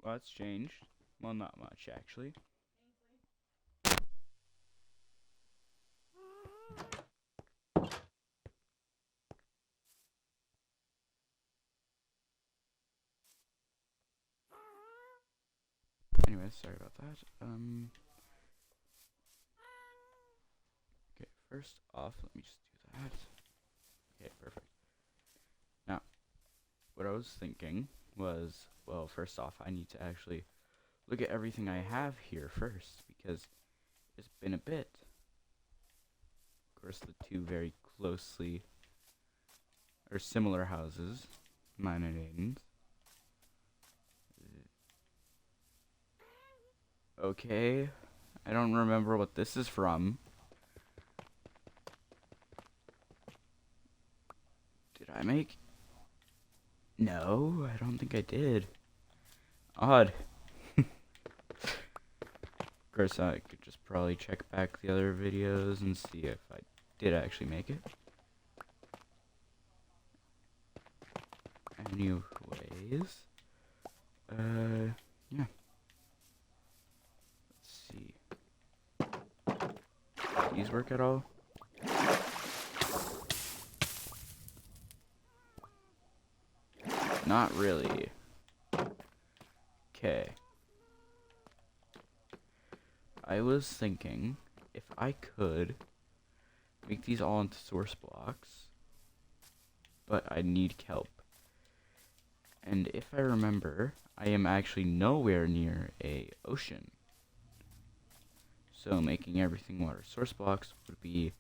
Well, it's changed. Well, not much, actually. Anyways, sorry about that. Okay, first off, let me just do that. Okay, perfect. Now, what I was thinking was, well, first off, I need to actually look at everything I have here first, because it's been a bit. Of course, the two very closely or similar houses, mine and Aiden's. Okay, I don't remember what this is from. Did I make? No, I don't think I did. Odd. Of course, I could just probably check back the other videos and see if I did actually make it. Anyways, yeah. Let's see. These work at all? Not really. Okay. I was thinking if I could make these all into source blocks, but I need kelp. And if I remember, I am actually nowhere near a ocean. So making everything water source blocks would be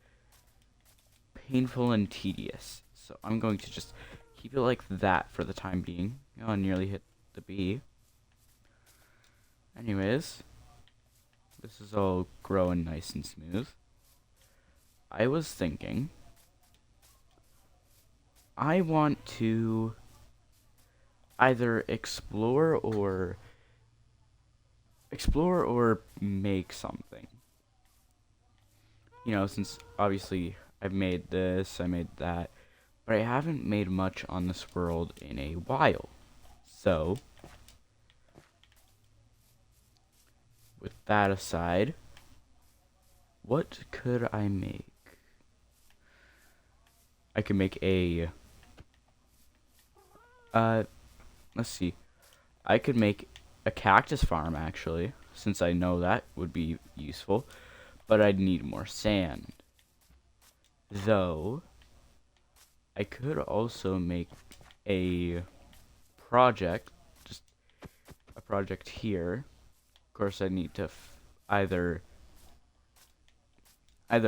painful and tedious. So I'm going to just keep it like that for the time being. Oh, I nearly hit the B. Anyways, this is all growing nice and smooth. I was thinking I want to either explore or make something. You know, since obviously I've made this, I made that, but I haven't made much on this world in a while. So, with that aside, what could I make? I could make a, let's see. I could make a cactus farm, actually, since I know that would be useful, but I'd need more sand. Though, I could also make a project, just a project here. Of course, I need to either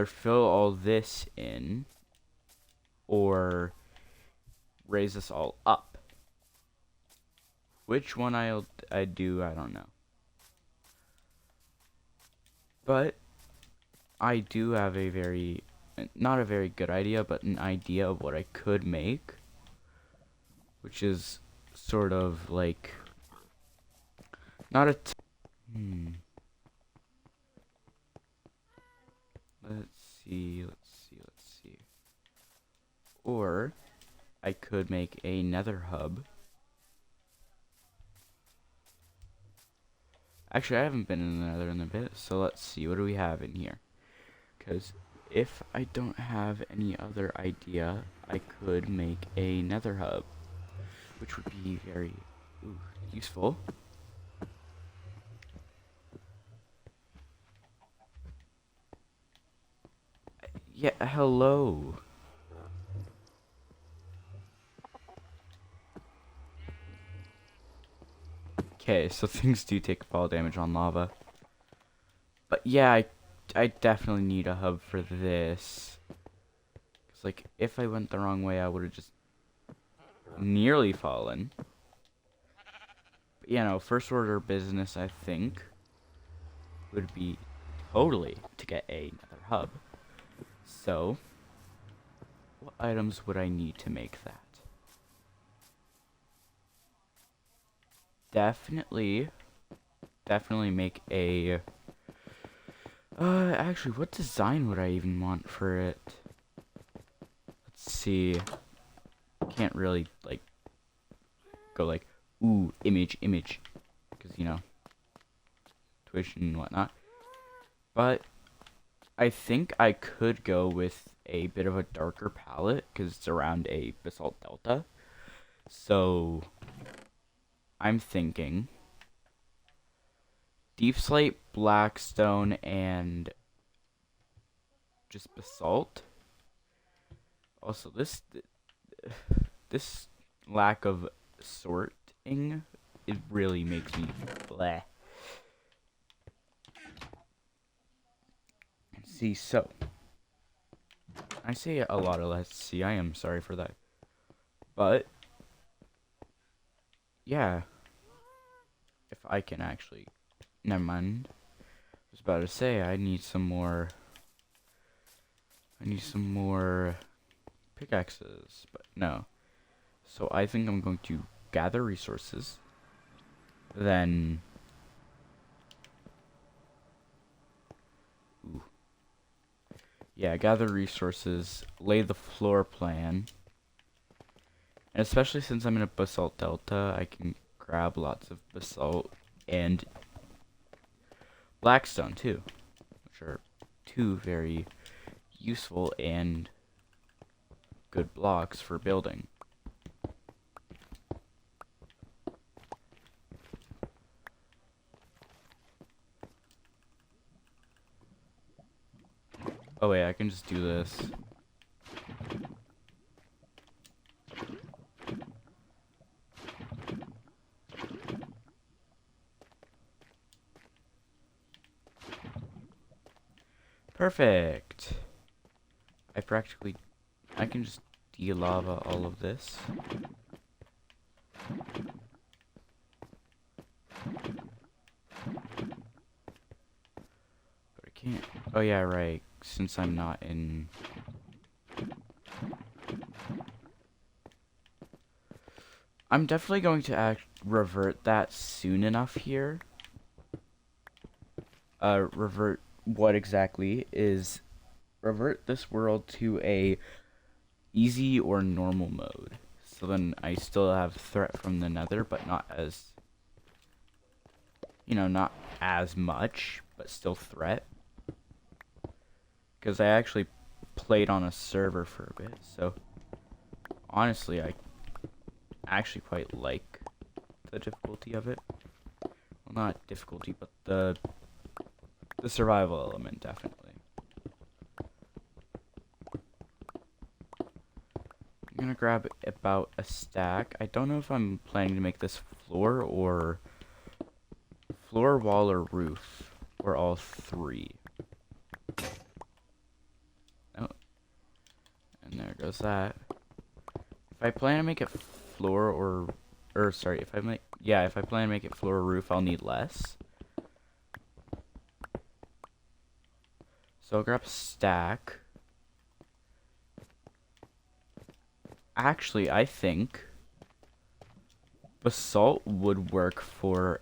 fill all this in or raise this all up. Which one I do, I don't know. But I do have a very, not a very good idea, but an idea of what I could make, which is sort of like not a let's see. Or I could make a nether hub. Actually, I haven't been in the nether in a bit, so let's see. What do we have in here? Because if I don't have any other idea, I could make a nether hub, which would be very useful. Yeah, hello. Okay, so things do take fall damage on lava. But yeah, I definitely need a hub for this. Cause like, if I went the wrong way, I would have just nearly fallen. But you know, first order business, I think, would be totally to get another hub. So, what items would I need to make that? Definitely make a... actually, what design would I even want for it? Let's see. Can't really, like, go like, ooh, image. Because you know, tuition and whatnot. But I think I could go with a bit of a darker palette because it's around a basalt delta. So I'm thinking deep slate, blackstone, and just basalt. Also, this lack of sorting, it really makes me bleh. See, so I say a lot of let's see. I am sorry for that, but yeah, if I can actually, never mind. I was about to say I need some more. I need some more pickaxes, but no. So I think I'm going to gather resources, then. Ooh. Yeah, gather resources, lay the floor plan. And especially since I'm in a basalt delta, I can grab lots of basalt and blackstone too, which are two very useful and good blocks for building. Oh wait, I can just do this. Perfect. I can just de-lava all of this. But I can't. Oh yeah, right. Since I'm not in. I'm definitely going to revert that soon enough here. Revert what exactly is revert this world to a easy or normal mode. So then I still have threat from the nether, but not as, not as much, but still threat. Because I actually played on a server for a bit, so honestly, I actually quite like the difficulty of it. Well, not difficulty, but the survival element, definitely. I'm gonna grab about a stack. I don't know if I'm planning to make this floor, wall, or roof, or all three. Oh, and there goes that. If I plan to make it floor or sorry, if I plan to make it floor or roof, I'll need less. So I'll grab a stack. Actually, I think basalt would work for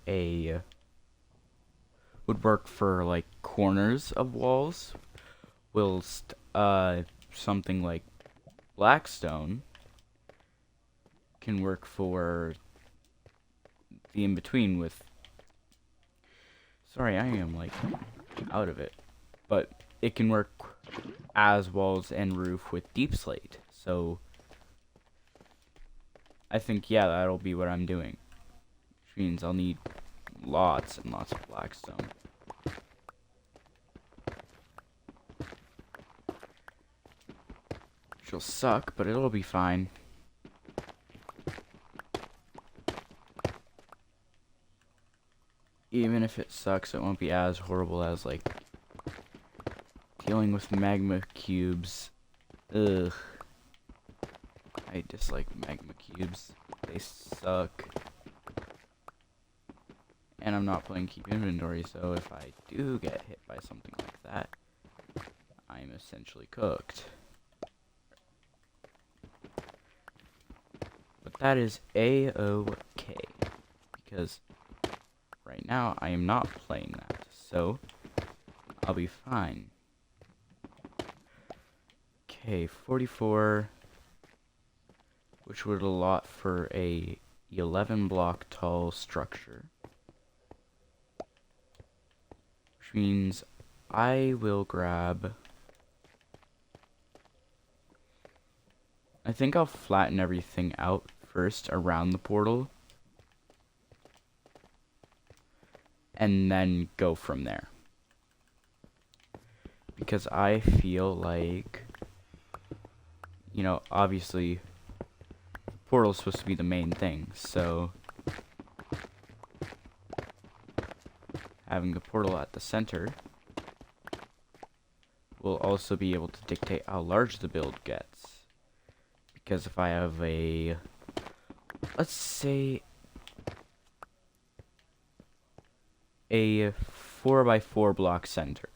like corners of walls, whilst something like blackstone can work for the in-between with. Sorry, I am like out of it, but it can work as walls and roof with deep slate. So I think, yeah, that'll be what I'm doing. Which means I'll need lots and lots of blackstone. Which will suck, but it'll be fine. Even if it sucks, it won't be as horrible as, like, dealing with magma cubes. Ugh. I dislike magma cubes. They suck. And I'm not playing keep inventory, so if I do get hit by something like that, I'm essentially cooked. But that is a-okay, because right now I am not playing that, so I'll be fine. Okay, 44, which would allot for a 11 block tall structure. Which means I will grab... I think I'll flatten everything out first around the portal. And then go from there. Because I feel like... You know, obviously... Portal is supposed to be the main thing, so... Having the portal at the center... will also be able to dictate how large the build gets. Because if I have a... let's say... a 4x4 block center.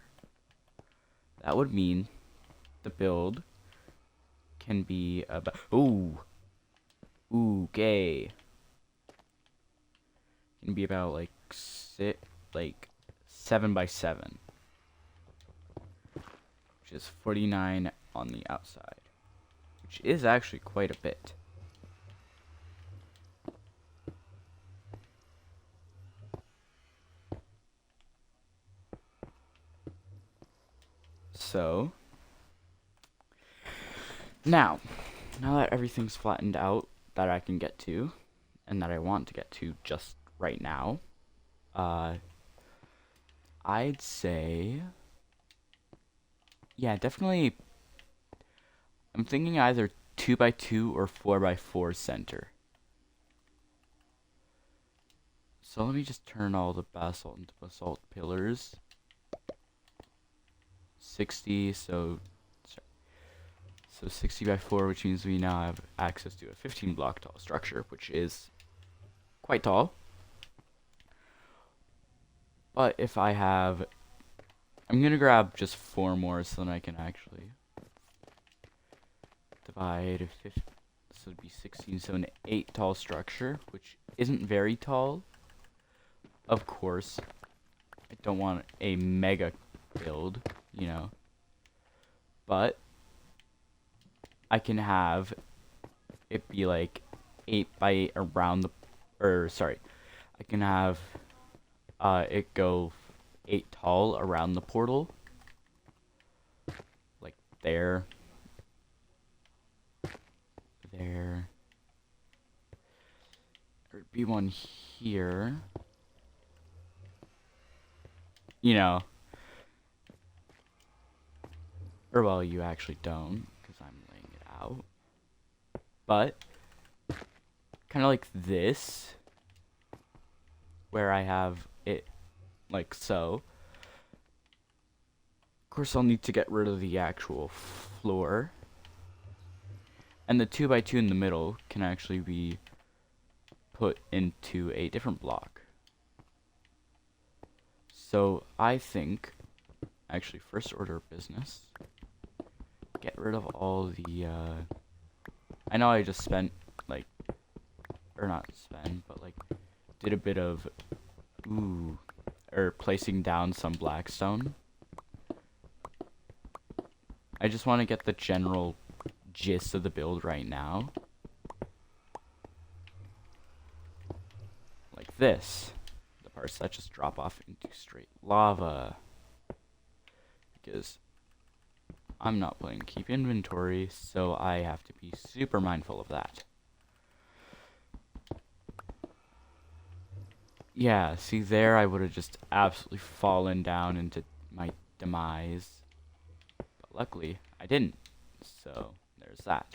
That would mean the build can be about... Ooh! Ooh, gay. Can be about like 7x7. Which is 49 on the outside. Which is actually quite a bit. So, now that everything's flattened out that I can get to, and that I want to get to just right now, I'd say, yeah, definitely, I'm thinking either 2x2 or 4x4 center. So let me just turn all the basalt into basalt pillars. 60, so 60 by 4, which means we now have access to a 15 block tall structure, which is quite tall. But if I have... I'm going to grab just 4 more so then I can actually divide 50, so it'd be 16, so an 8 tall structure, which isn't very tall. Of course, I don't want a mega build, you know. But I can have it be like 8 by 8 around the, I can have it go 8 tall around the portal, like there, there'd be one here, you know, or well, you actually don't, because I'm laying it out, but kind of like this, where I have it like so. Of course, I'll need to get rid of the actual floor, and the 2x2 in the middle can actually be put into a different block. So I think, actually, first order of business, get rid of all the, I know I just spent, like, or not spend, but, like, did a bit of, placing down some blackstone. I just want to get the general gist of the build right now. Like this. The parts that just drop off into straight lava. Because I'm not playing keep inventory, so I have to be super mindful of that. Yeah, see there I would have just absolutely fallen down into my demise. But luckily, I didn't. So, there's that.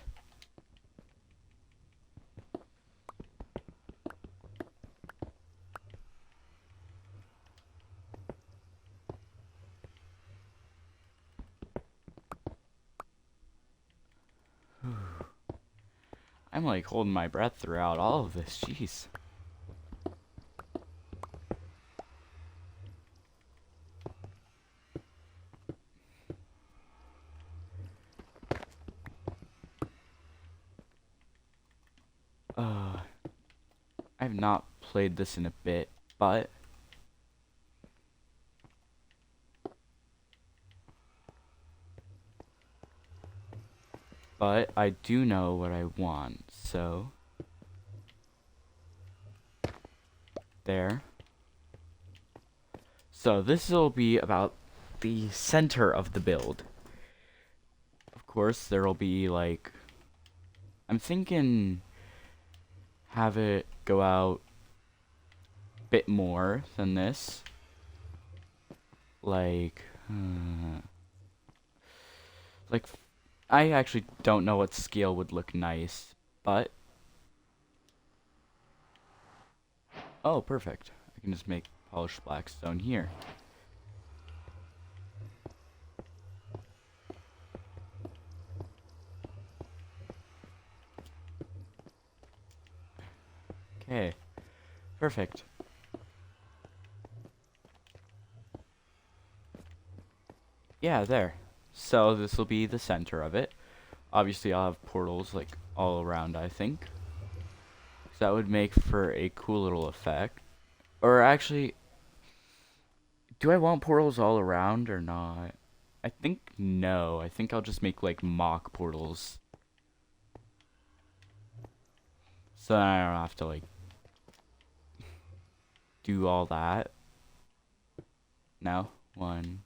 I'm like holding my breath throughout all of this, jeez. I've not played this in a bit, but I do know what I want, so there. So this will be about the center of the build. Of course, there will be like, I'm thinking have it go out a bit more than this. Like, like, I actually don't know what scale would look nice, but, oh, perfect. I can just make polished black stone here. Okay, perfect. Yeah, there. So this will be the center of it. Obviously, I'll have portals like all around, I think. So that would make for a cool little effect. Or actually, do I want portals all around or not? I think no. I think I'll just make like mock portals. So then I don't have to like do all that. No? One.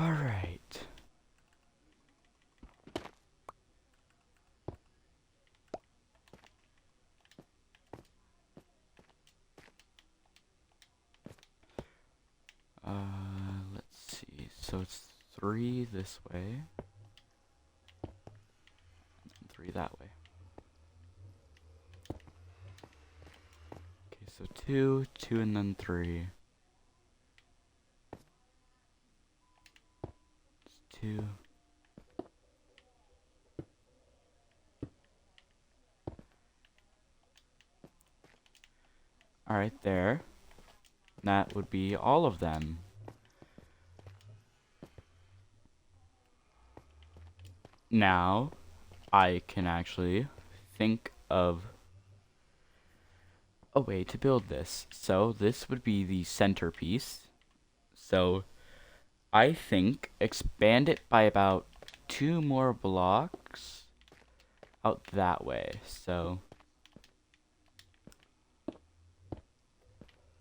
Alright. Let's see. So it's 3 this way. And 3 that way. Okay, so 2, 2, and then 3. It's 2. Alright, there. That would be all of them. Now, I can actually think of a way to build this. So this would be the centerpiece. So I think expand it by about 2 more blocks out that way. So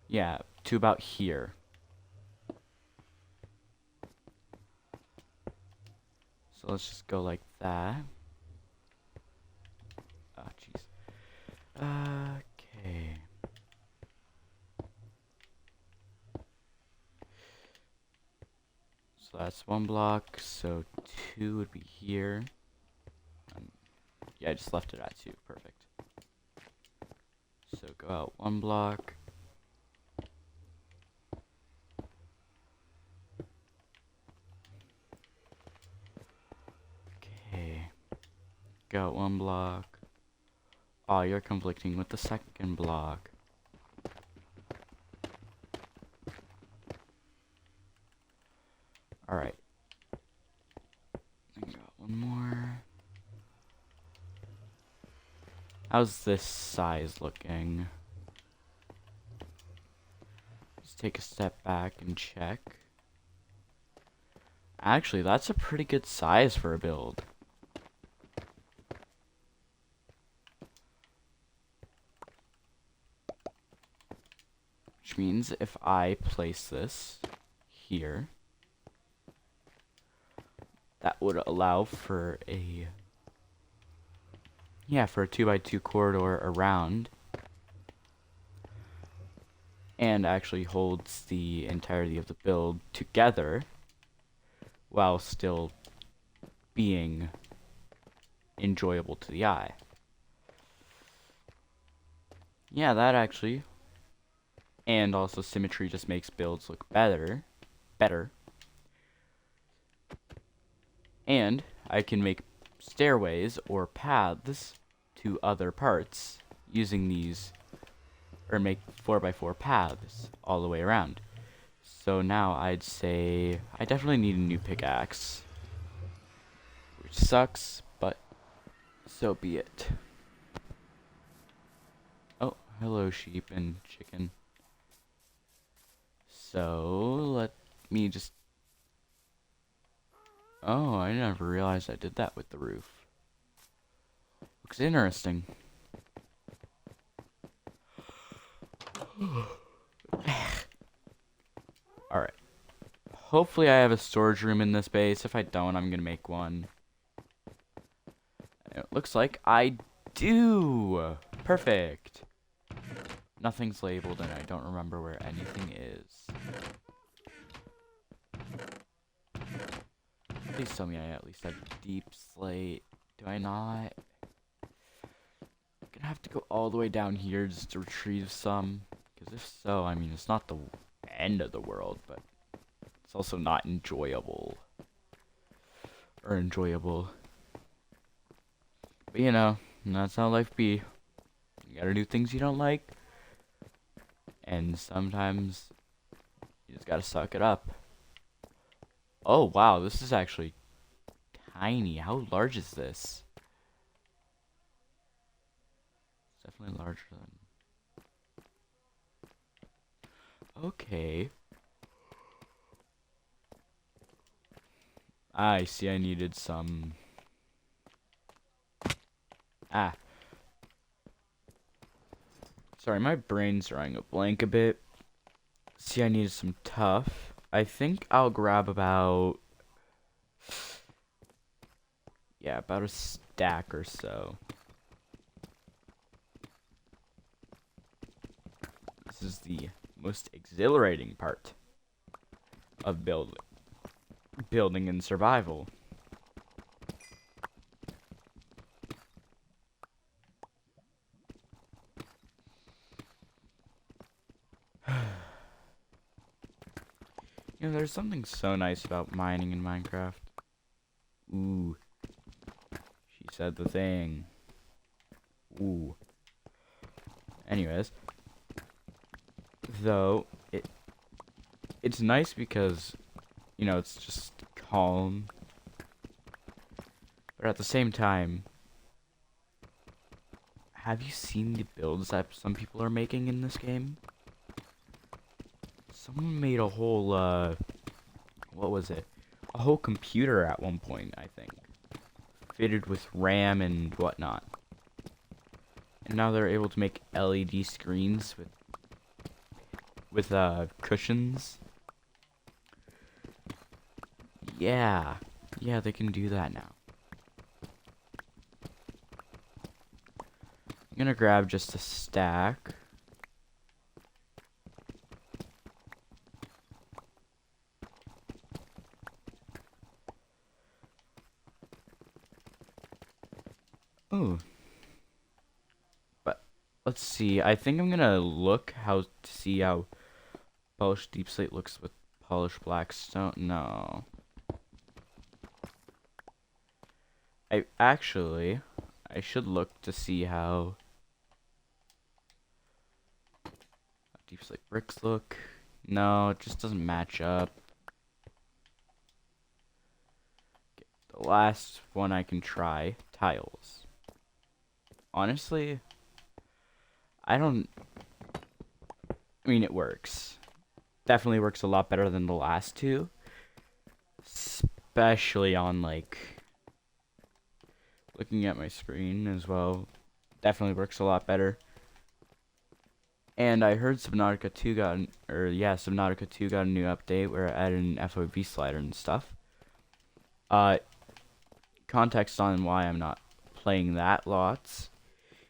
yeah, to about here. So let's just go like that. Oh, jeez. Okay. So that's 1 block. So 2 would be here. Yeah, I just left it at 2. Perfect. So go out 1 block. Okay. Go out 1 block. Oh, you're conflicting with the second block. Alright. I got 1 more. How's this size looking? Let's take a step back and check. Actually, that's a pretty good size for a build. Which means if I place this here, that would allow for a, yeah, for a 2x2 corridor around. And actually holds the entirety of the build together while still being enjoyable to the eye. Yeah, that actually And also symmetry just makes builds look better. And I can make stairways or paths to other parts using these, or make 4x4 paths all the way around. So now I'd say I definitely need a new pickaxe, which sucks, but so be it. Oh, hello sheep and chicken. So let me just... Oh, I never realized I did that with the roof. Looks interesting. Alright. Hopefully I have a storage room in this base. If I don't, I'm gonna make one. It looks like I do! Perfect! Nothing's labeled and I don't remember where anything is. Please tell me I at least have deep slate. Do I not? I'm gonna have to go all the way down here just to retrieve some. Because if so, I mean, it's not the end of the world, but it's also not enjoyable. Or enjoyable. But you know, that's how life be. You gotta do things you don't like. And sometimes you just gotta suck it up. Oh wow, this is actually tiny. How large is this? It's definitely larger than... Okay. I see I needed some... Ah. Sorry, my brain's drawing a blank a bit. See, I needed some tough. I think I'll grab about... Yeah, about a stack or so. This is the most exhilarating part of building and survival. You know, there's something so nice about mining in Minecraft. Ooh. She said the thing. Ooh. Anyways. Though, it's nice because, you know, it's just calm. But at the same time, have you seen the builds that some people are making in this game? Someone made a whole, what was it? A whole computer at one point, I think. Fitted with RAM and whatnot. And now they're able to make LED screens with cushions. Yeah. Yeah, they can do that now. I'm gonna grab just a stack. Ooh. But let's see. I think I'm gonna look to see how polished deep slate looks with polished black stone. No. I should look to see how deep slate bricks look. No, it just doesn't match up. Okay, the last one I can try, tiles. Honestly, I mean, it works. Definitely works a lot better than the last two. Especially on, like, looking at my screen as well. Definitely works a lot better. And I heard Subnautica 2 got Subnautica 2 got a new update where it added an FOV slider and stuff. Context on why I'm not playing that lots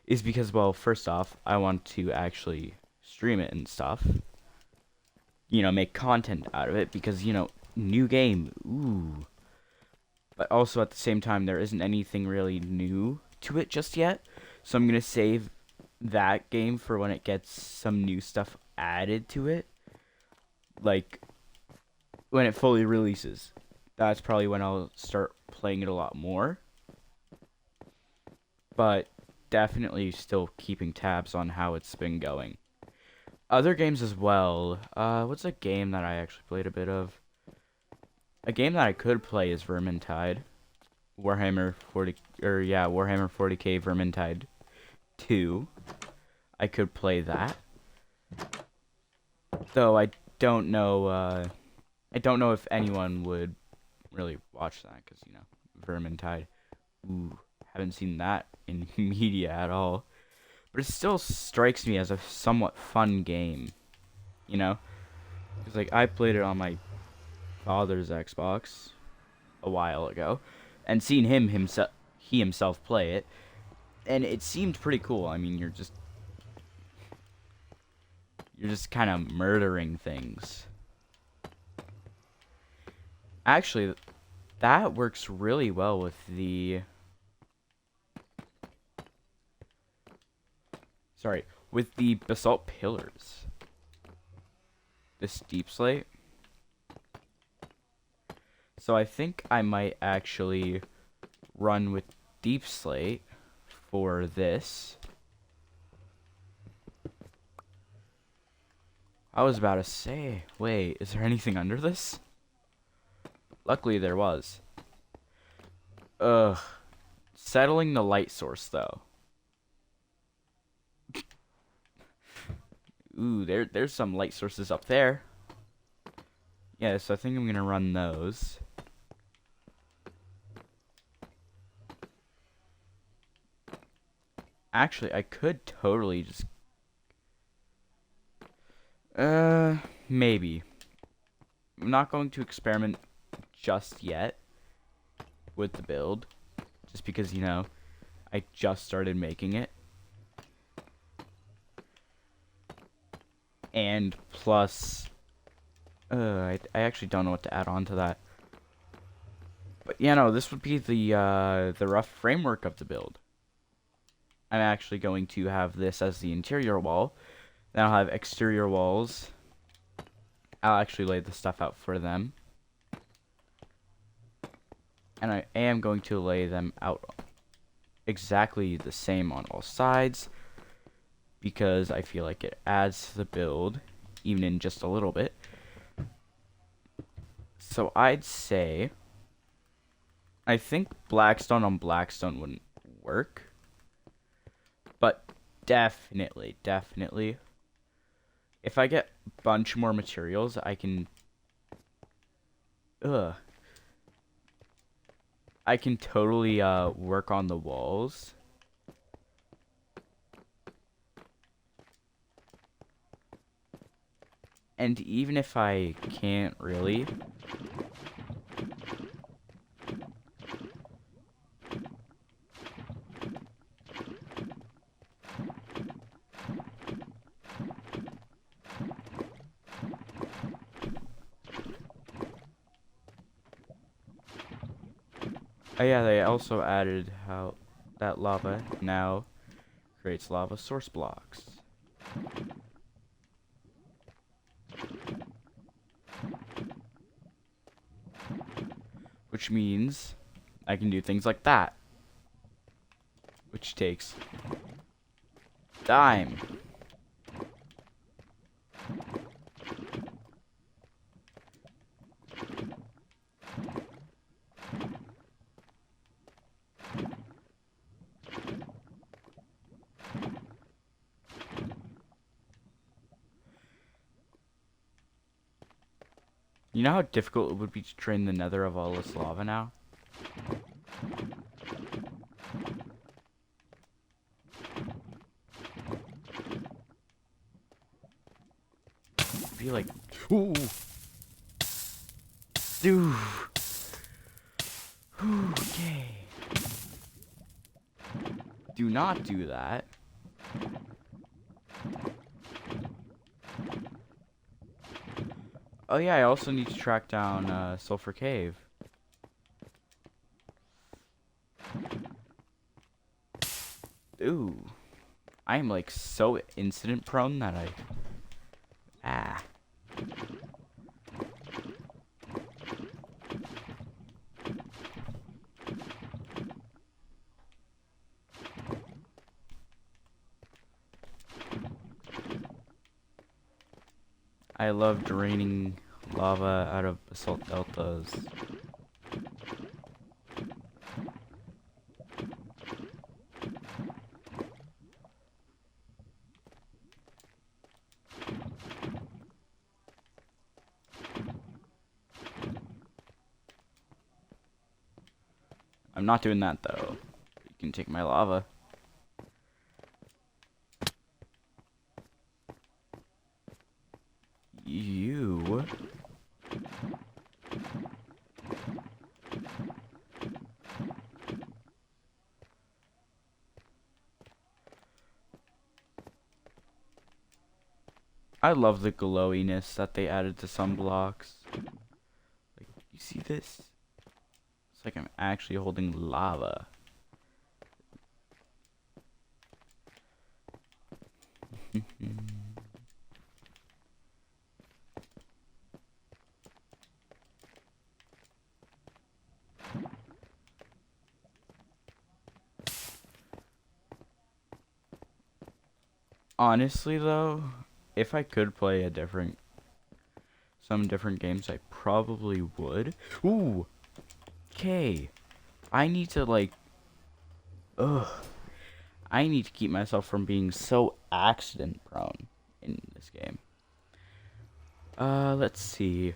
is because, well, first off, I want to actually stream it and stuff. You know, make content out of it because, you know, new game, ooh. But also at the same time, there isn't anything really new to it just yet. So I'm going to save that game for when it gets some new stuff added to it, like when it fully releases, that's probably when I'll start playing it a lot more. But definitely still keeping tabs on how it's been going. Other games as well. What's a game that I actually played a bit of? A game that I could play is Vermintide. Warhammer 40K Vermintide 2. I could play that. Though I don't know if anyone would really watch that, because, you know, Vermintide. Ooh, haven't seen that in media at all. But it still strikes me as a somewhat fun game, you know? Because, like, I played it on my father's Xbox a while ago, and seen he himself play it, and it seemed pretty cool. I mean, you're just kind of murdering things. Actually, that works really well with the basalt pillars. This deep slate. So I think I might actually run with deep slate for this. I was about to say, wait, is there anything under this? Luckily there was. Ugh. Settling the light source though. Ooh, there's some light sources up there. Yeah, so I think I'm gonna run those. Actually, I could totally just... maybe. I'm not going to experiment just yet with the build. Just because, you know, I just started making it. And plus... I actually don't know what to add on to that. But, yeah, no, this would be the rough framework of the build. I'm actually going to have this as the interior wall. Then I'll have exterior walls. I'll actually lay the stuff out for them. And I am going to lay them out exactly the same on all sides, because I feel like it adds to the build, even in just a little bit. So I'd say, I think blackstone on blackstone wouldn't work. But definitely, if I get a bunch more materials, I can... I can totally work on the walls. And even if I can't really... Oh yeah, they also added how that lava now creates lava source blocks. Which means I can do things like that. Which takes time. You know how difficult it would be to drain the nether of all this lava now? It'd be like... Ooh! Dude! Okay. Do not do that. Oh yeah, I also need to track down Sulfur Cave. Ooh. I am like so incident prone that Ah. I love draining lava out of basalt deltas. I'm not doing that though. You can take my lava. You. I love the glowiness that they added to some blocks. Like, you see this? It's like I'm actually holding lava. Honestly though, if I could play some different games, I probably would. Ooh! Okay. I need to like, ugh. I need to keep myself from being so accident prone in this game. Let's see.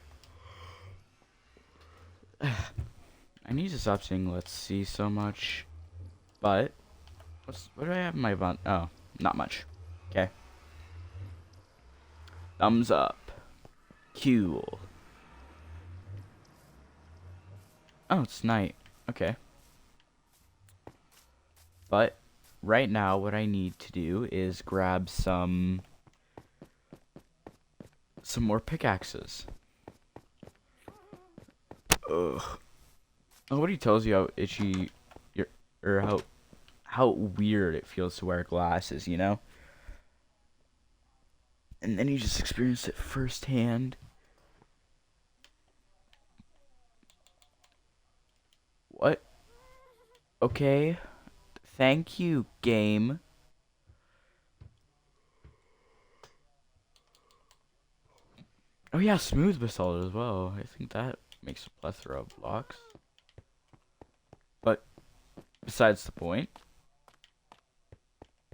I need to stop saying let's see so much. But, what do I have in my bun? Oh, not much. Okay. Thumbs up. Cool. Oh, it's night. Okay. But, right now, what I need to do is grab some more pickaxes. Ugh. Nobody tells you how itchy or how weird it feels to wear glasses, you know? And then you just experience it firsthand. What? Okay. Thank you, game. Oh yeah, smooth basalt as well. I think that makes a plethora of blocks. But besides the point,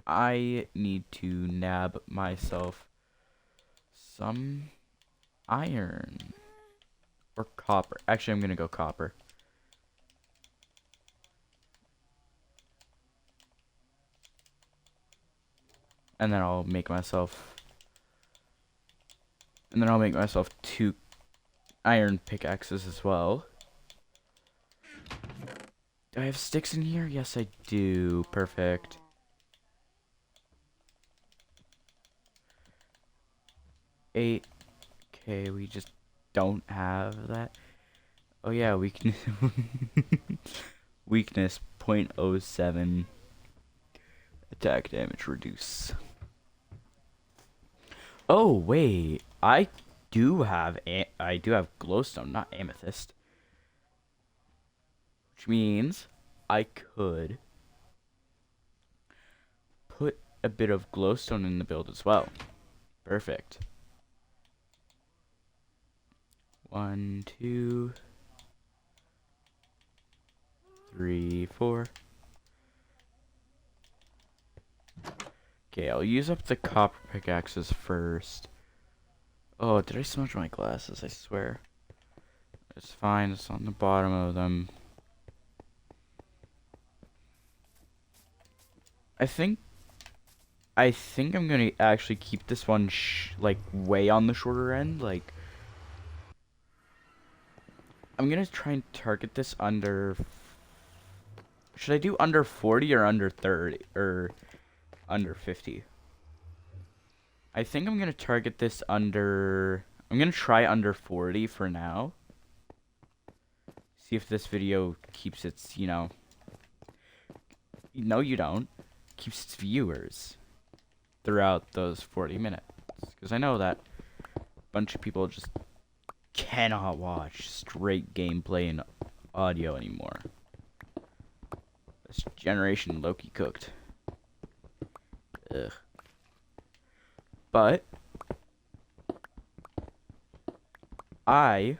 I need to nab myself some iron or copper. Actually, I'm gonna go copper. And then I'll make myself two iron pickaxes as well. Do I have sticks in here? Yes, I do. Perfect. Eight. Okay, we just don't have that. Oh yeah, weakness. Weakness 0.07. Attack damage reduce. Oh wait, I do have glowstone, not amethyst. Which means I could put a bit of glowstone in the build as well. Perfect. 1, 2, 3, 4. Okay, I'll use up the copper pickaxes first. Oh, did I smudge my glasses? I swear. It's fine, it's on the bottom of them. I think I'm gonna actually keep this one like way on the shorter end. Like, I'm gonna try and target this under. Should I do under 40 or under 30 or under 50? I think I'm gonna target this under. I'm gonna try under 40 for now. See if this video keeps its, you know. No, you don't. Keeps its viewers throughout those 40 minutes. Because I know that bunch of people just cannot watch straight gameplay and audio anymore. This generation Loki cooked. Ugh. But I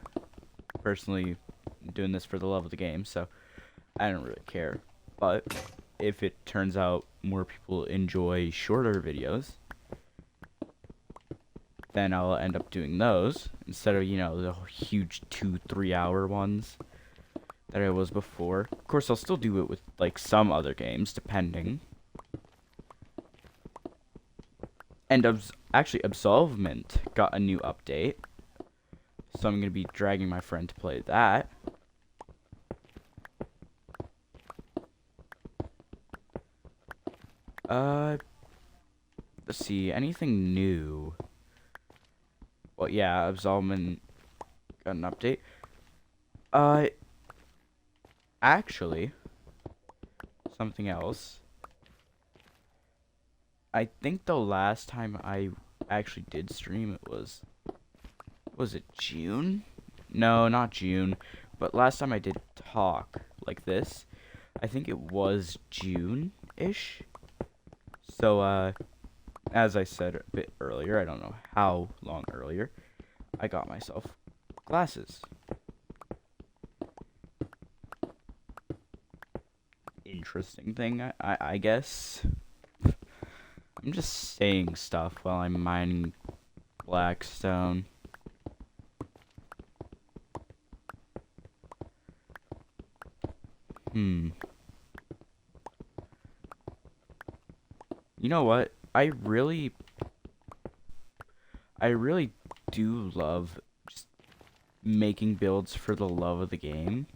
personally am doing this for the love of the game, so I don't really care. But if it turns out more people enjoy shorter videos, then I'll end up doing those instead of, you know, the huge 2-3 hour ones that I was before. Of course, I'll still do it with like some other games, depending. And actually, Absolvement got a new update, so I'm gonna be dragging my friend to play that. Let's see, anything new? Well, yeah, Absolvement got an update. Actually, something else. I think the last time I actually did stream, it was it June? No, not June, but last time I did talk like this, I think it was June-ish. So, as I said a bit earlier, I don't know how long earlier, I got myself glasses. Interesting thing, I guess. I'm just saying stuff while I'm mining Blackstone. You know what? I really do love just making builds for the love of the game.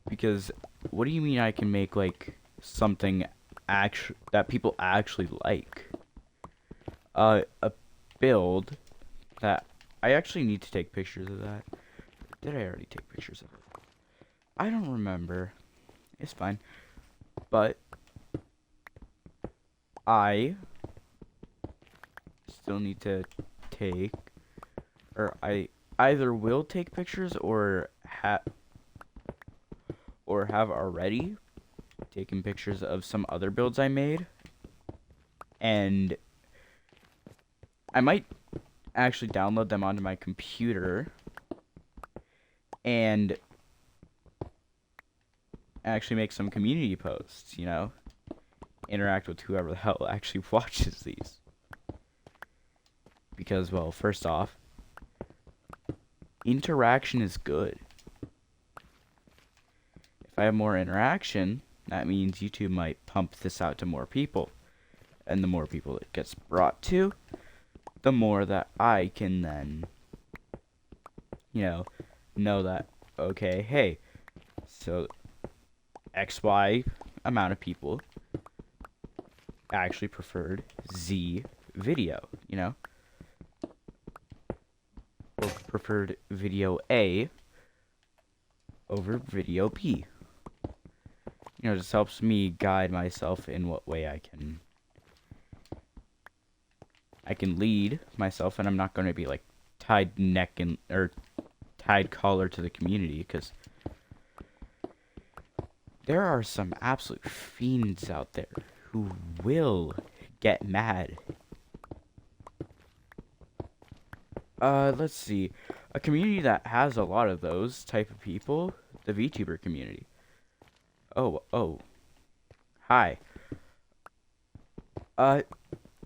Because what do you mean I can make like something that people actually like? A build that I actually need to take pictures of that. Did I already take pictures of it? I don't remember. It's fine. But I still need to take, or I either will take pictures or have already taken pictures of some other builds I made, and I might actually download them onto my computer and actually make some community posts, you know, interact with whoever the hell actually watches these. Because, well, first off, interaction is good. If I have more interaction, that means YouTube might pump this out to more people. And the more people it gets brought to, the more that I can then, you know that, okay, hey, so XY amount of people actually preferred Z video, you know? Or preferred video A over video B. You know, it just helps me guide myself in what way I can lead myself, and I'm not going to be like tied collar to the community, because there are some absolute fiends out there who will get mad. Let's see. A community that has a lot of those type of people, the VTuber community. Oh. Hi. But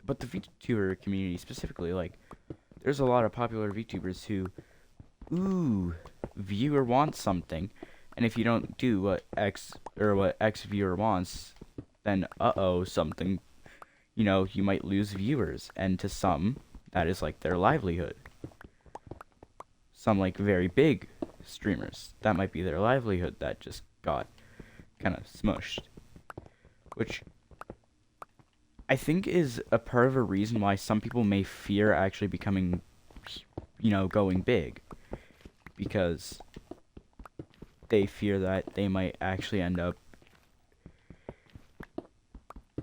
the VTuber community specifically, like, there's a lot of popular VTubers who, viewer wants something, and if you don't do what X viewer wants, then something, you know, you might lose viewers, and to some, that is like their livelihood. Some like very big streamers, that might be their livelihood that just got kind of smushed, which I think is a part of a reason why some people may fear actually becoming, you know, going big, because they fear that they might actually end up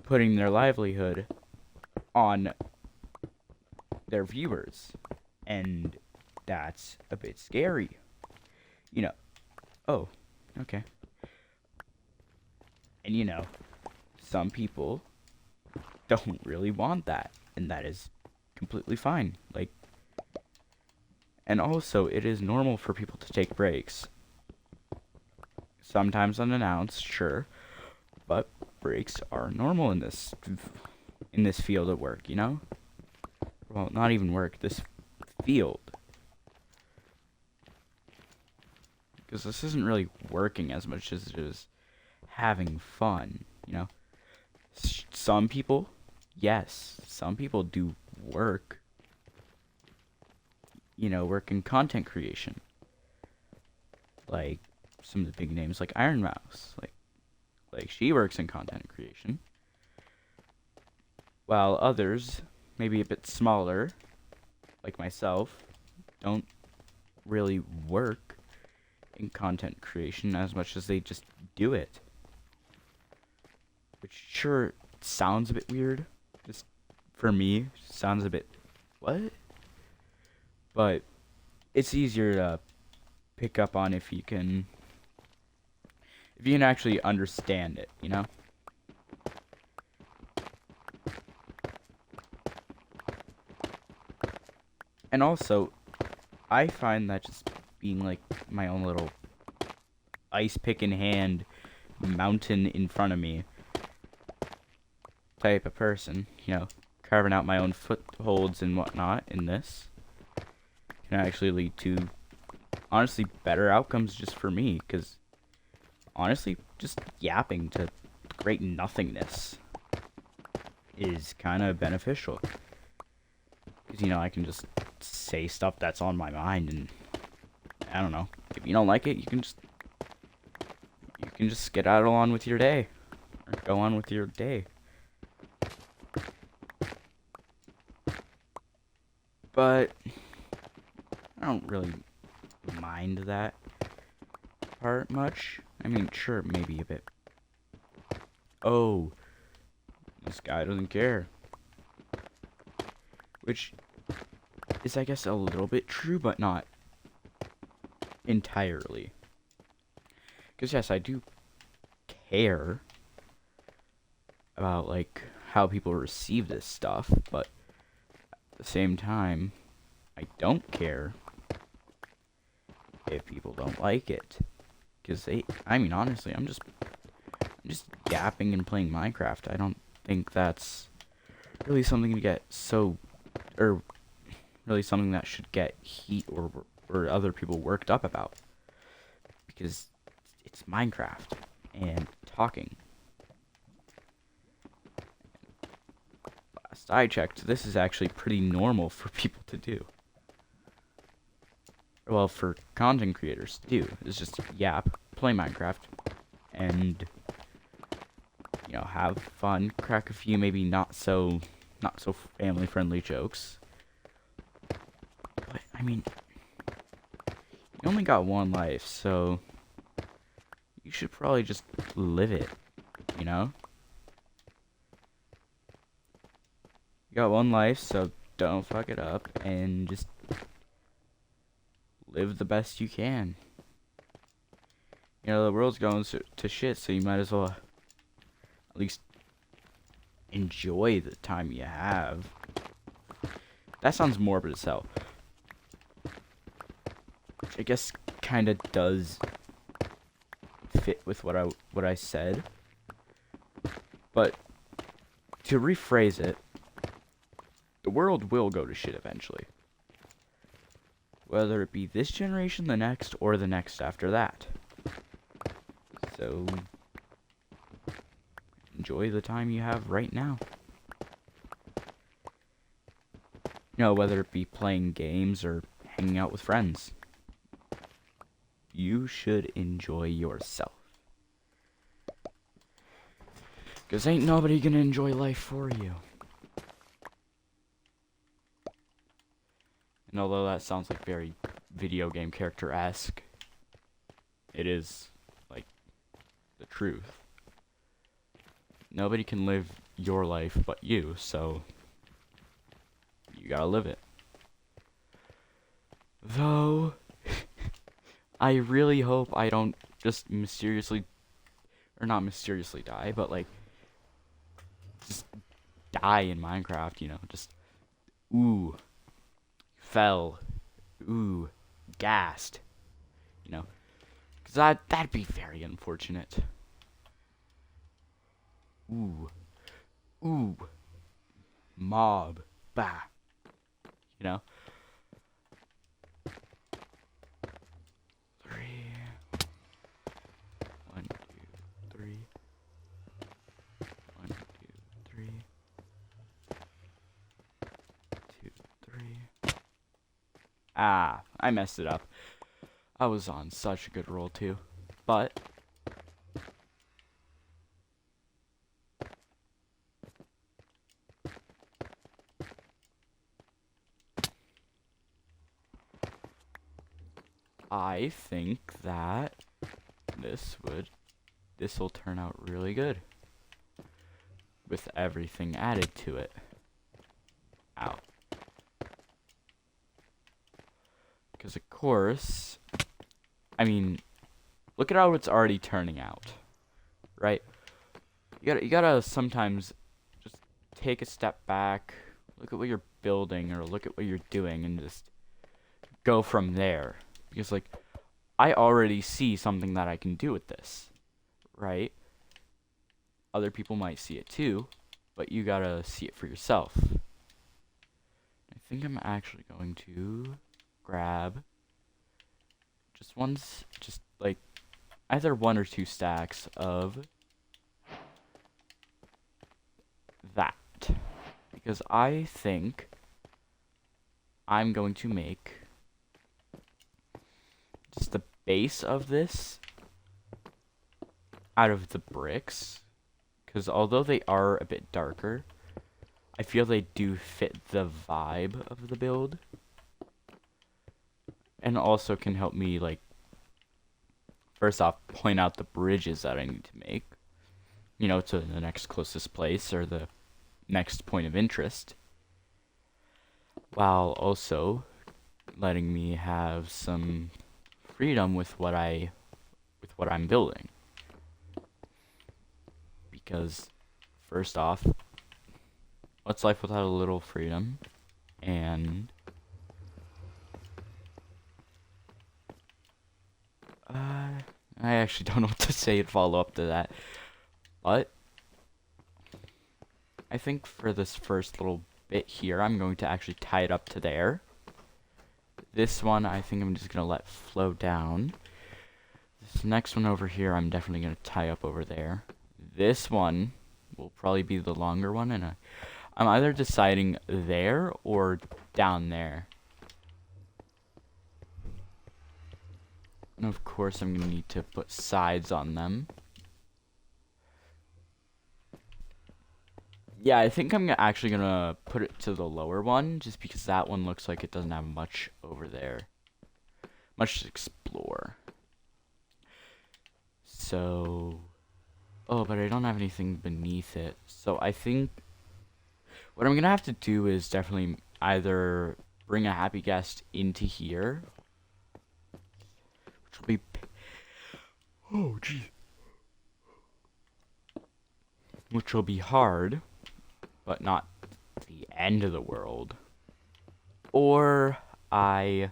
putting their livelihood on their viewers, And that's a bit scary. You know, oh, okay. And some people don't really want that, and that is completely fine. Like, and also, it is normal for people to take breaks. Sometimes unannounced, sure, but breaks are normal in this field of work, Well, not even work, this field. Because this isn't really working as much as it is having fun, Some people, yes, some people do work, work in content creation. Like some of the big names like Iron Mouse, like she works in content creation. While others, maybe a bit smaller, like myself, don't really work in content creation as much as they just do it. Which sure sounds a bit weird. Just for me, sounds a bit what? But it's easier to pick up on if you can actually understand it. And also, I find that just being like my own little ice pick in hand, mountain in front of me type of person, carving out my own footholds and whatnot in this can actually lead to honestly better outcomes just for me, because honestly, just yapping to great nothingness is kind of beneficial. Because, I can just say stuff that's on my mind, and I don't know. If you don't like it, you can just skedaddle on with your day, or go on with your day. But I don't really mind that part much. I mean, sure, maybe a bit. Oh, this guy doesn't care. Which is, I guess, a little bit true, but not entirely. Because, yes, I do care about, like, how people receive this stuff, but at the same time, I don't care if people don't like it. Because I mean, honestly, I'm just yapping and playing Minecraft. I don't think that's really something to get or really something that should get heat or other people worked up about. Because it's Minecraft and talking. Last I checked, this is actually pretty normal for people to do. Well, for content creators to do. It's just yap, play Minecraft, and have fun, crack a few maybe not so family friendly jokes. But I mean, you only got one life, so you should probably just live it, You got one life, so don't fuck it up and just live the best you can. The world's going to shit, so you might as well at least enjoy the time you have. That sounds morbid as hell. Which I guess kind of does fit with what I said. But to rephrase it, the world will go to shit eventually. Whether it be this generation, the next, or the next after that. So enjoy the time you have right now. Whether it be playing games or hanging out with friends. You should enjoy yourself. Because ain't nobody gonna enjoy life for you. And although that sounds like very video game character-esque, it is, like, the truth. Nobody can live your life but you, so you gotta live it. Though, I really hope I don't just mysteriously, or not mysteriously die, but like, just die in Minecraft, you know, just, ooh, fell, ooh, gassed, you know, because that'd be very unfortunate. Ooh, ooh, mob, bah, you know. 3, 1, 2, 3, 1, 2, 3, 2, 3. Ah, I messed it up. I was on such a good roll too, but I think that this will turn out really good with everything added to it. Ow. Because of course, I mean, look at how it's already turning out, right? You gotta sometimes just take a step back, look at what you're building, or look at what you're doing, and just go from there. Because like, I already see something that I can do with this, right? Other people might see it too, but you gotta see it for yourself. I think I'm actually going to grab just like either 1 or 2 stacks of that, because I think I'm going to make just the base of this out of the bricks, because although they are a bit darker, I feel they do fit the vibe of the build, and also can help me, like, first off, point out the bridges that I need to make, you know, to the next closest place or the next point of interest, while also letting me have some freedom with what I'm building. Because first off, what's life without a little freedom? And I actually don't know what to say to follow up to that. But I think for this first little bit here, I'm going to actually tie it up to there. This one, I think I'm just going to let flow down. This next one over here, I'm definitely going to tie up over there. This one will probably be the longer one, and I'm either deciding there or down there. And of course, I'm going to need to put sides on them. Yeah, I think I'm actually going to put it to the lower one, just because that one looks like it doesn't have much over there. Much to explore. So... oh, but I don't have anything beneath it. So I think what I'm going to have to do is definitely either bring a happy guest into here, which will be... oh, geez. Which will be hard, but not the end of the world. Or I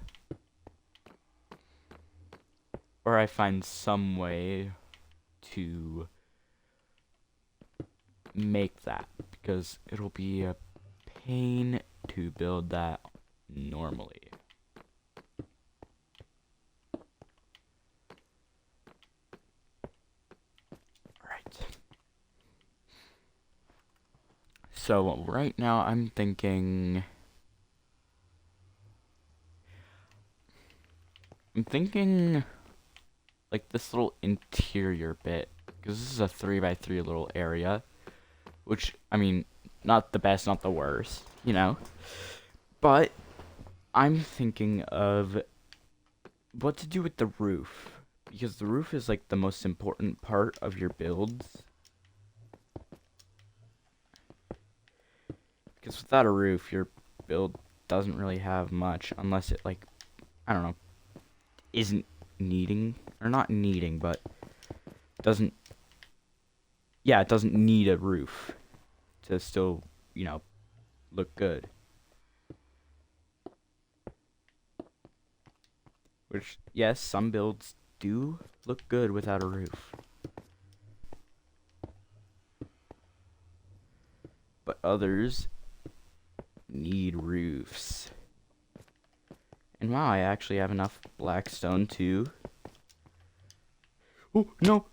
find some way to make that, because it'll be a pain to build that normally. Right. So right now I'm thinking like this little interior bit, because this is a 3x3 little area, which, I mean, not the best, not the worst, you know, but I'm thinking of what to do with the roof, because the roof is like the most important part of your builds, because without a roof your build doesn't really have much, unless it, like, I don't know, isn't needing, or not needing, but doesn't, yeah, it doesn't need a roof to still, you know, look good. Which, yes, some builds do look good without a roof. But others need roofs. And wow, I actually have enough blackstone to... Oh, no!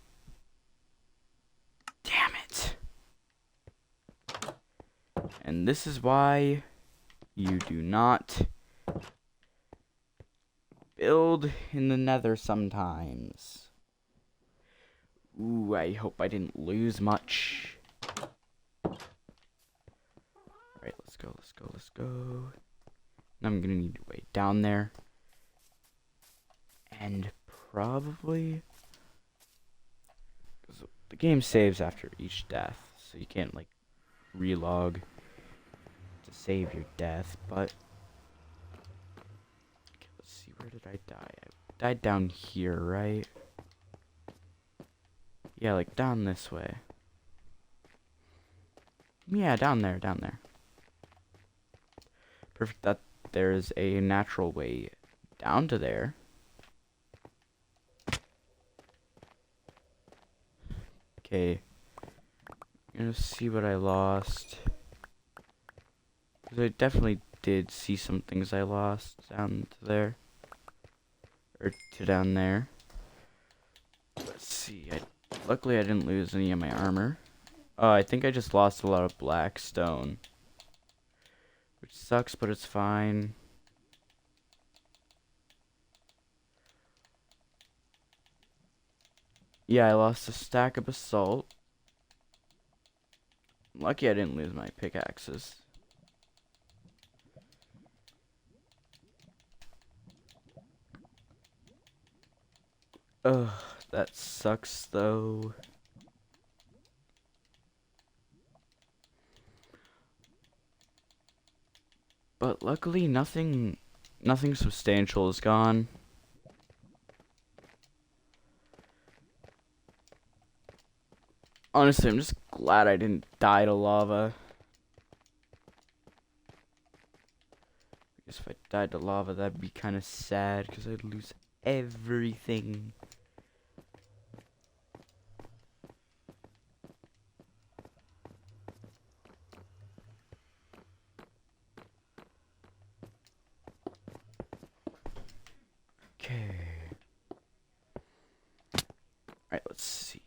Damn it! And this is why you do not build in the nether sometimes. Ooh, I hope I didn't lose much. Alright, let's go, let's go, let's go. I'm gonna need to way down there. And probably... because the game saves after each death, so you can't, like, relog to save your death, but... okay, let's see, where did I die? I died down here, right? Yeah, like, down this way. Yeah, down there, down there. Perfect, that there's a natural way down to there. Okay. I'm gonna see what I lost. Because I definitely did see some things I lost down to there. Or to down there. Let's see. Luckily I didn't lose any of my armor. Oh, I think I just lost a lot of black stone. Which sucks, but it's fine. Yeah, I lost a stack of basalt. Lucky I didn't lose my pickaxes. Ugh, that sucks though. But luckily nothing substantial is gone. Honestly, I'm just glad I didn't die to lava. Because if I died to lava, that'd be kind of sad, because I'd lose everything. Okay. Alright, let's see.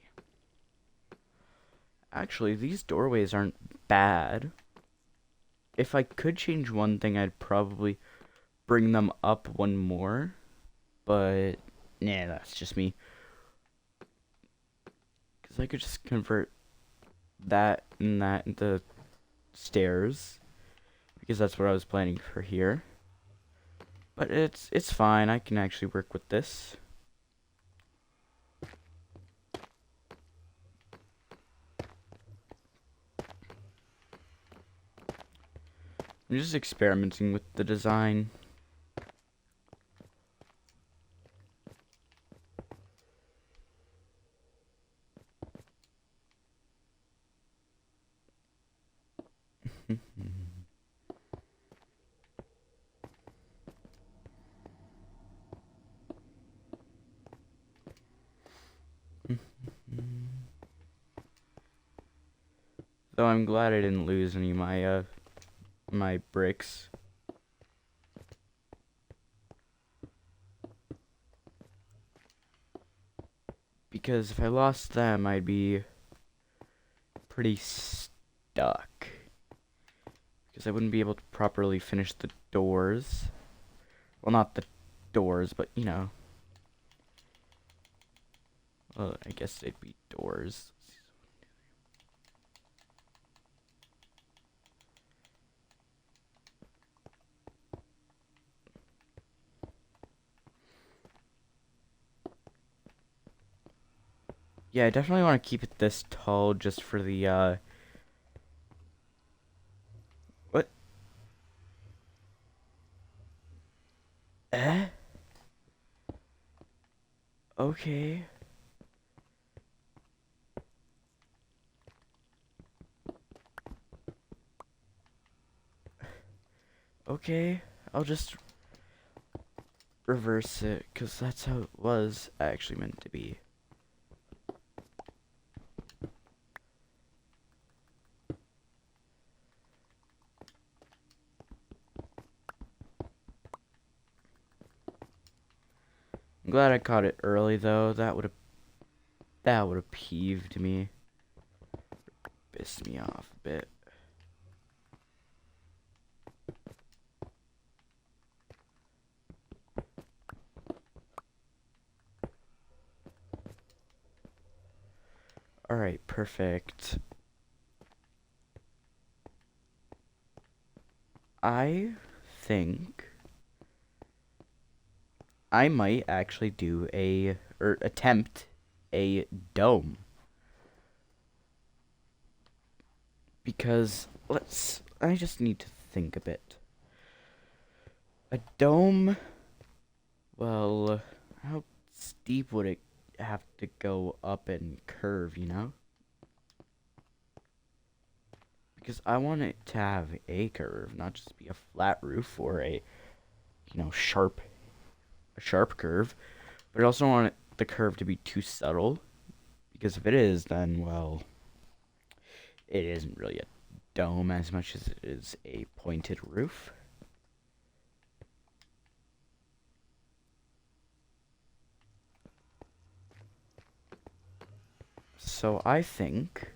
Actually, these doorways aren't bad. If I could change one thing, I'd probably bring them up one more. But, nah, that's just me. Because I could just convert that and that into stairs. Because that's what I was planning for here. But it's fine. I can actually work with this. I'm just experimenting with the design. Though I'm glad I didn't lose any of my my bricks. Because if I lost them, I'd be pretty stuck. Because I wouldn't be able to properly finish the doors. Well, not the doors, but you know. Well, I guess they'd be doors. Yeah, I definitely want to keep it this tall just for the, what? Eh? Okay. Okay, I'll just reverse it, because that's how it was actually meant to be. I'm glad I caught it early, though. That would have peeved me. Pissed me off a bit. Alright, perfect. I think I might actually do or attempt a dome. Because, I just need to think a bit. A dome, well, how steep would it have to go up and curve, you know? Because I want it to have a curve, not just be a flat roof or sharp curve. But I also don't want the curve to be too subtle. Because if it is, then, well, it isn't really a dome as much as it is a pointed roof. So I think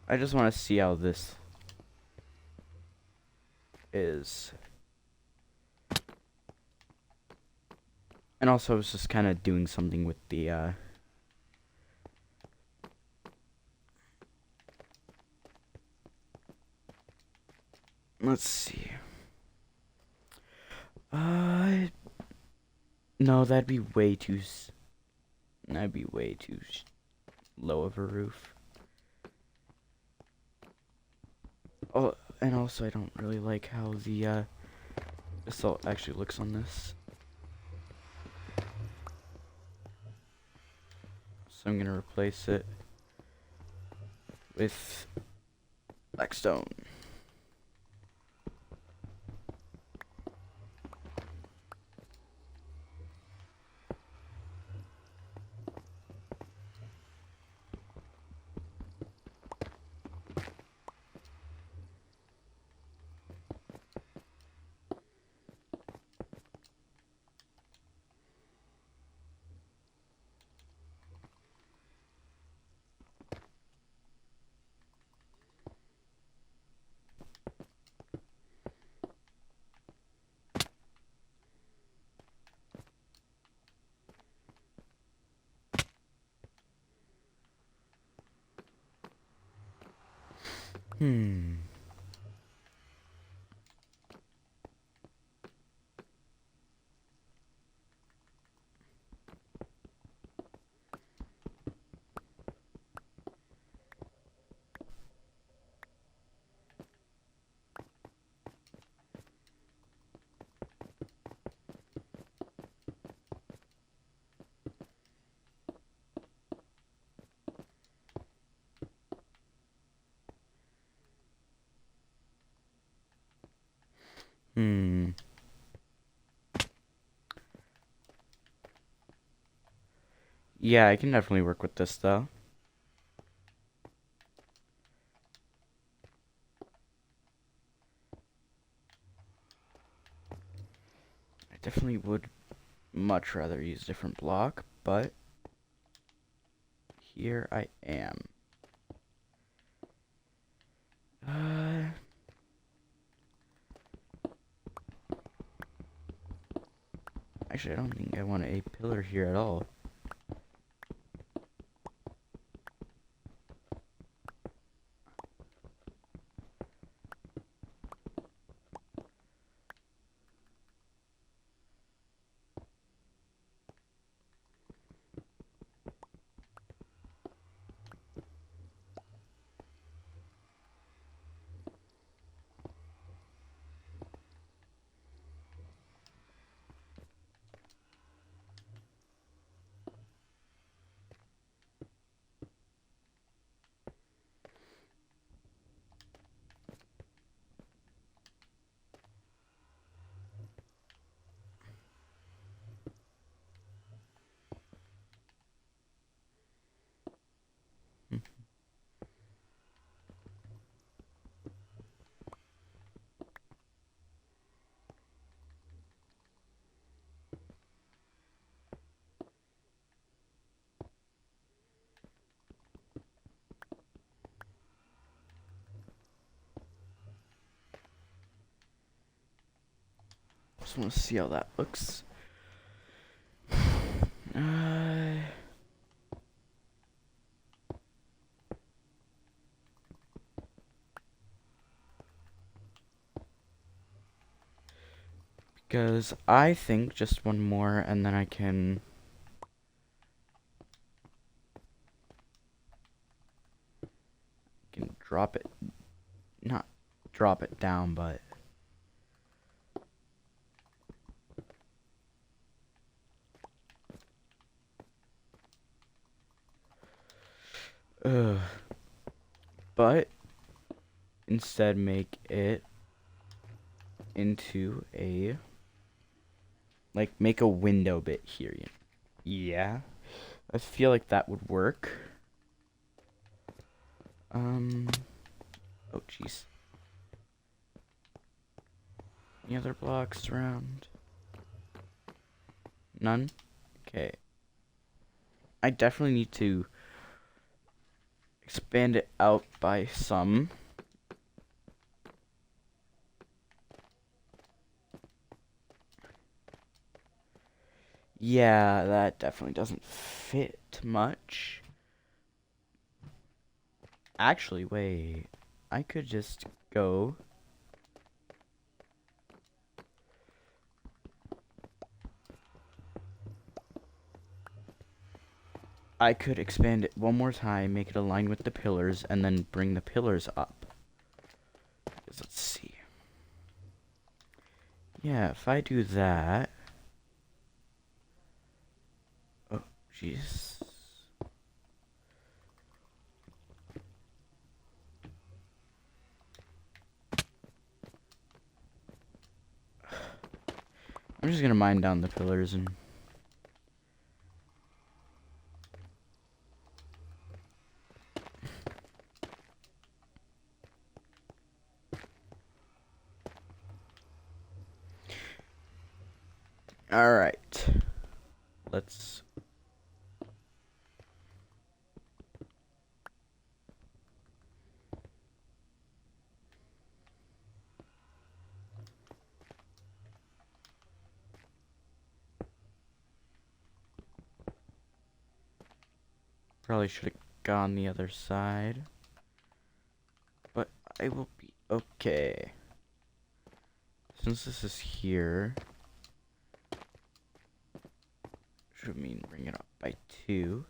I just want to see how this is. And also I was just kind of doing something with the let's see. No, that'd be way too low of a roof. Oh, and also I don't really like how the assault actually looks on this. So I'm gonna replace it with black stone. Hmm. Hmm. Yeah, I can definitely work with this though. I definitely would much rather use a different block, but here I am. Actually, I don't think I want a pillar here at all. just want to see how that looks. Because I think just one more and then I can drop it, not drop it down, but but instead make it into a, like, make a window bit here. Yeah, I feel like that would work. Oh jeez. Any other blocks around? None? Okay. I definitely need to expand it out by some. Yeah, that definitely doesn't fit much. Actually, wait. I could just go. I could expand it one more time, make it align with the pillars, and then bring the pillars up. Let's see. Yeah, if I do that. Oh, jeez. I'm just gonna mine down the pillars and. Alright. Let's. Probably should have gone the other side. But I will be okay. Since this is here. Should mean bring it up by 2.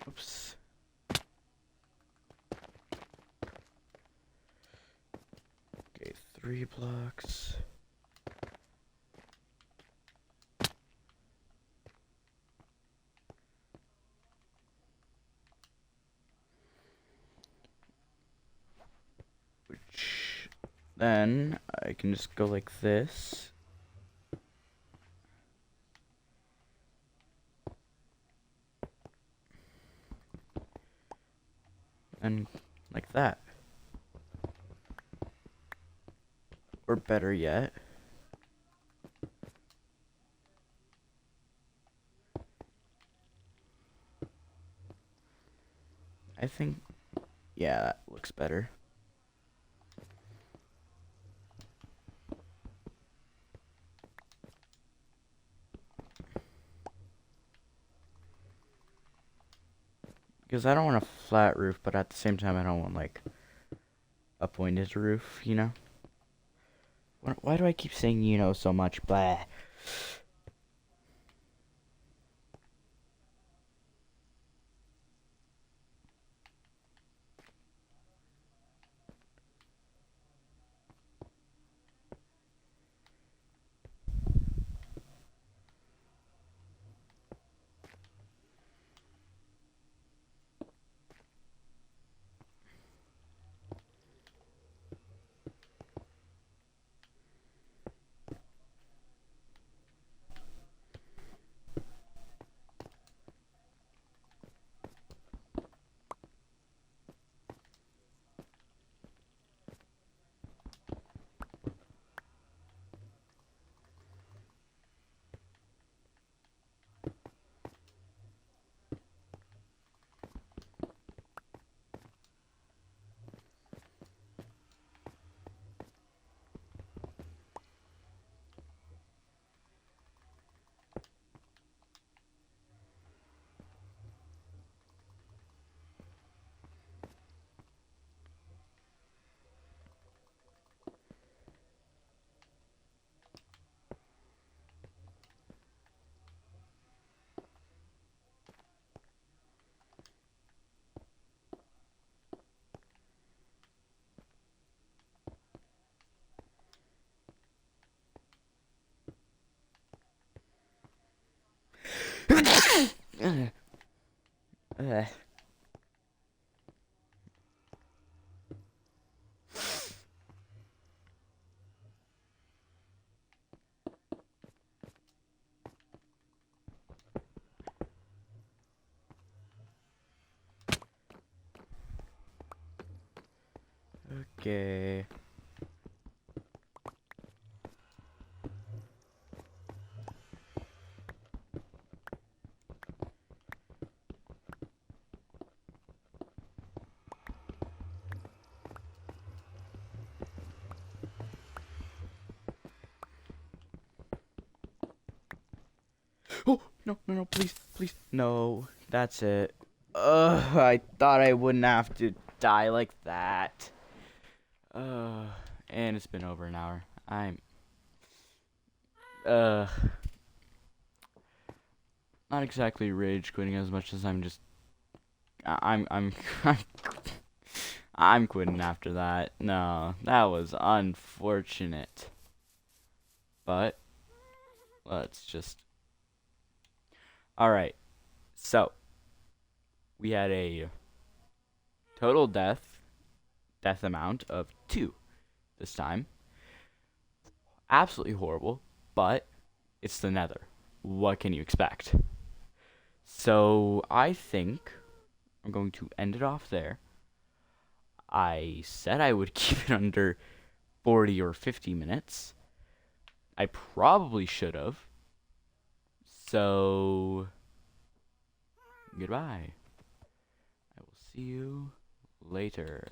Oops. Okay, 3 blocks. Which then I can just go like this. And like that. Or better yet. I think, yeah, that looks better. Because I don't want a flat roof, but at the same time I don't want, like, a pointed roof, you know? Why do I keep saying you know so much? Blah. Okay. Oh, no, no, no, please, please. No, that's it. Ugh, I thought I wouldn't have to die like that. And it's been over an hour. Uh, not exactly rage quitting as much as I'm just, I'm, I'm quitting after that. No, that was unfortunate. But, let's just, alright. So, we had a total death amount of 2 this time. Absolutely horrible, but it's the nether. What can you expect? So I think I'm going to end it off there. I said I would keep it under 40 or 50 minutes. I probably should have. So, goodbye. I will see you later.